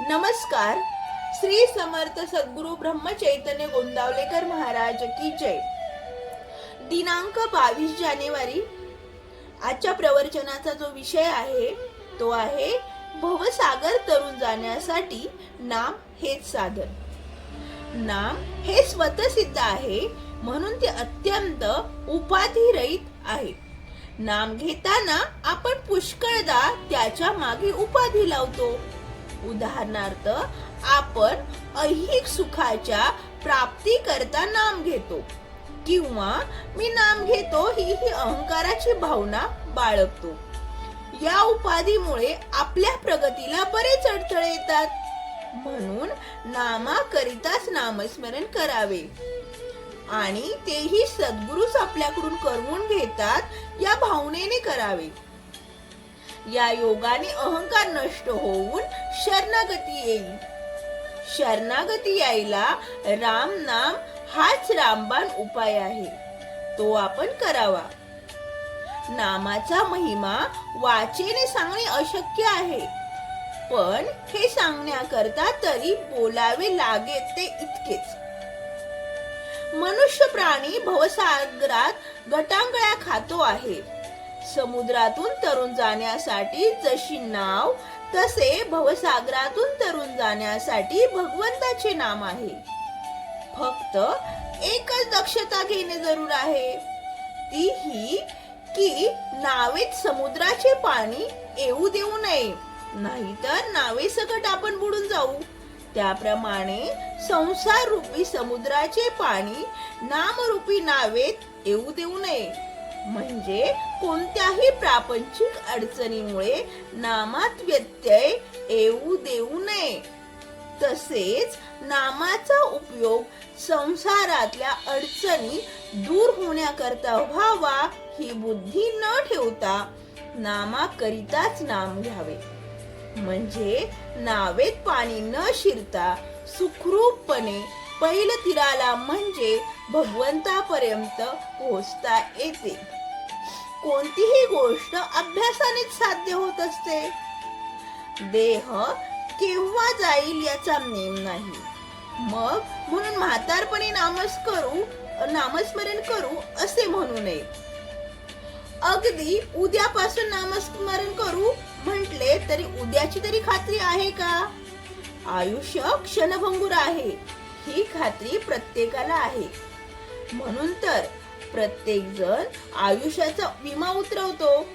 नमस्कार. श्री समर्थ सद्गुरु ब्रह्मचैतन्य गोंदावलेकर महाराज की जय. दिनांक 22 जानेवारी. आजच्या प्रवचनाचा जो विषय आहे तो आहे भवसागर तरुण जाण्यासाठी नाम हेच साधन. नाम हे स्वतःसिद्ध आहे म्हणून ते अत्यंत उपाधिरहित आहे. नाम घेताना आपण पुष्कळदा त्याच्या मागे उपाधी लावतो. उदाहरणार्थ आपण ऐहिक सुखाच्या प्राप्ती करता नाम घेतो किंवा मी नाम घेतो ही अहंकाराची भावना बाळगतो. या उपाधीमुळे आपल्या प्रगतीला बरेच अडथळे येतात. म्हणून नामाकरिताच नामस्मरण करावे आणि तेही सद्गुरूच आपल्याकडून करवून घेतात या भावनेने करावे. या योगाने अहंकार नष्ट होऊन शरणागती येईल. शरणागती यायला राम नाम हाच रामबाण उपाय आहे, तो आपण करावा. नामाचा महिमा वाचेने सांगणे अशक्य आहे, पण हे सांगण्याकरता तरी बोलावे लागेल ते इतकेच. मनुष्य प्राणी भवसागरात गटांगळ्या खातो आहे. समुद्रातून तरुण जाण्यासाठी जशी नाव तसे भवसागरातून तरुण जाण्यासाठी भगवंताचे नाम आहे. फक्त एकच दक्षता घेणे जरूर आहे, ती ही की नावेत समुद्राचे पाणी येऊ देऊ नये, नाहीतर नावेसकट आपण बुडून जाऊ. त्याप्रमाणे संसार रूपी समुद्राचे पाणी नामरूपी नावेत येऊ देऊ नये. म्हणजे कोणत्याही प्रापंचिक अडचणीमुळे नामात व्यत्यय येऊ देऊ नये. तसेच नामाचा उपयोग संसारातल्या अडचणी दूर होण्याकरता व्हावा ही बुद्धी न ठेवता नामाकरिताच नाम घ्यावे. म्हणजे नावेत पाणी न शिरता सुखरूपपणे पैल तीराला म्हणजे भगवंतापर्यंत पोहोचता येते. कोणतीही गोष्ट अभ्यासानेच साध्य होत असते. देह केव्हा जाईल याचा नेम नाही. मग म्हणून म्हातारपणी नामस्मरण करू असे म्हणू नये. अगदी उद्यापासून नामस्मरण करू म्हटले तरी उद्याची तरी खात्री आहे का? आयुष्य क्षणभंगुर आहे ही खात्री प्रत्येकाला आहे. म्हणून तर प्रत्येक जण आयुष्याचा विमा उतरवतो.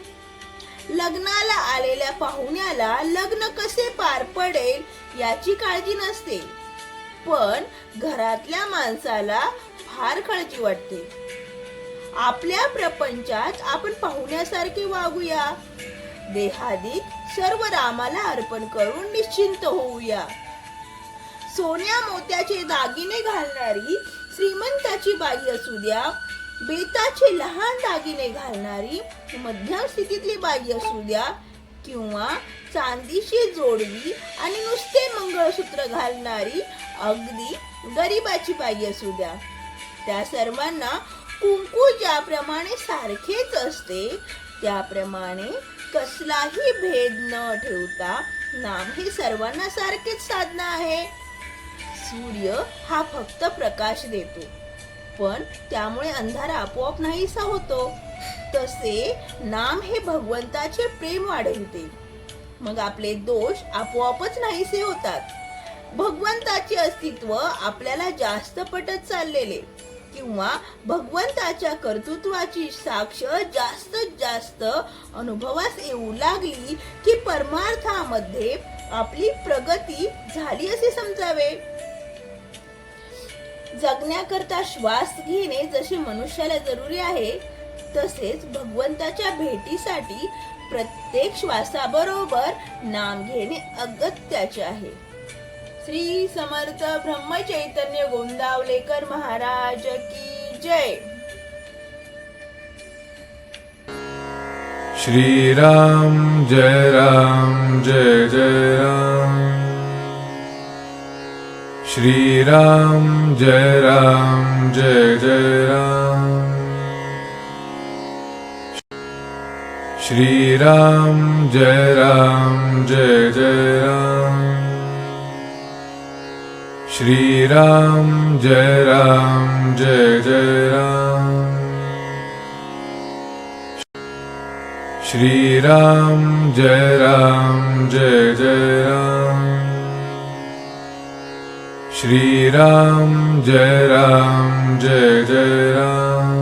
लग्नाला आलेल्या पाहुण्याला लग्न कसे पार पडेल याची काळजी नसते, पण घरातल्या माणसाला फार काळजी वाटते. आपल्या प्रपंचात आपण पाहुण्यासारखे वागूया. देहादिक सर्व रामाला अर्पण करून निश्चिंत होऊया. सोन्या मोत्याचे दागिने घालणारी श्रीमंताची बाई असू द्या, बेताचे लहान दागिने घालणारी मध्यम स्थितीतली बाई असू द्या, किंवा चांदीची जोडवी आणि नुसते मंगळसूत्र घालणारी अगदी गरिबाची बाई असू द्या, त्या सर्वांना कुंकू ज्याप्रमाणे सारखेच असते त्याप्रमाणे कसलाही भेद न ठेवता नाम हे सर्वांना सारखेच साधन आहे. सूर्य हा फक्त प्रकाश देतो, पण त्यामुळे अंधार आपोआप नाहीसा होतो. तसे नाम हे भगवंताचे प्रेम वाढविते, मग आपले दोष आपोआपच नाहीसे होतात. भगवंताचे अस्तित्व आपल्याला जास्त पटत चाललेले किंवा भगवंताच्या कर्तृत्वाची साक्ष जास्तीत जास्त अनुभवास येऊ लागली की परमार्थामध्ये आपली प्रगती झाली असे समजावे. जगण्याकरता श्वास घेणे जसे मनुष्याला जरुरी आहे, तसेच भगवंताच्या भेटीसाठी प्रत्येक श्वासाबरोबर नाम घेणे अगत्याचे आहे. श्री समर्थ ब्रह्मचैतन्य गोंदावलेकर महाराज की जय. श्री राम जय जय राम. श्री राम जय जय राम. श्री राम जय जय राम. श्रीराम जय राम जय जय राम श्रीराम जय राम जय जय राम श्रीराम जय राम जय जय राम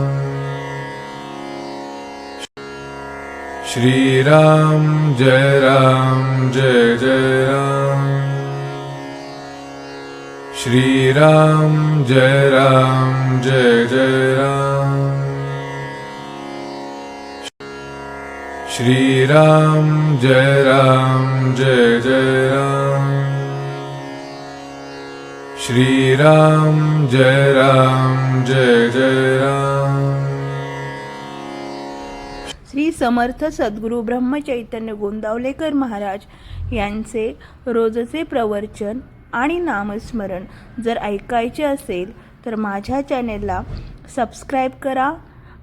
श्रीराम जय राम जय जय राम श्रीराम जय राम जय जय राम श्रीराम जय राम जय जय राम श्रीराम जय राम जय जय राम श्री समर्थ सद्गुरू ब्रह्मचैतन्य गोंदावलेकर महाराज यांचे रोजचे प्रवचन आणि नामस्मरण जर ऐकायचे असेल तर माझ्या चॅनेलला सबस्क्राईब करा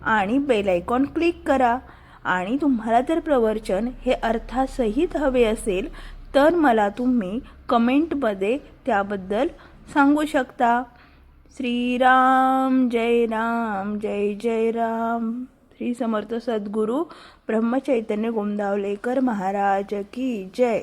आणि बेल आयकॉन क्लिक करा. आणि तुम्हाला जर प्रवचन हे अर्थासहित हवे असेल तर मला तुम्ही कमेंटमध्ये त्याबद्दल सांगू शकता. श्रीराम जय राम जय जय राम. श्री समर्थ सद्गुरू ब्रह्मचैतन्य गोंदावलेकर महाराज की जय.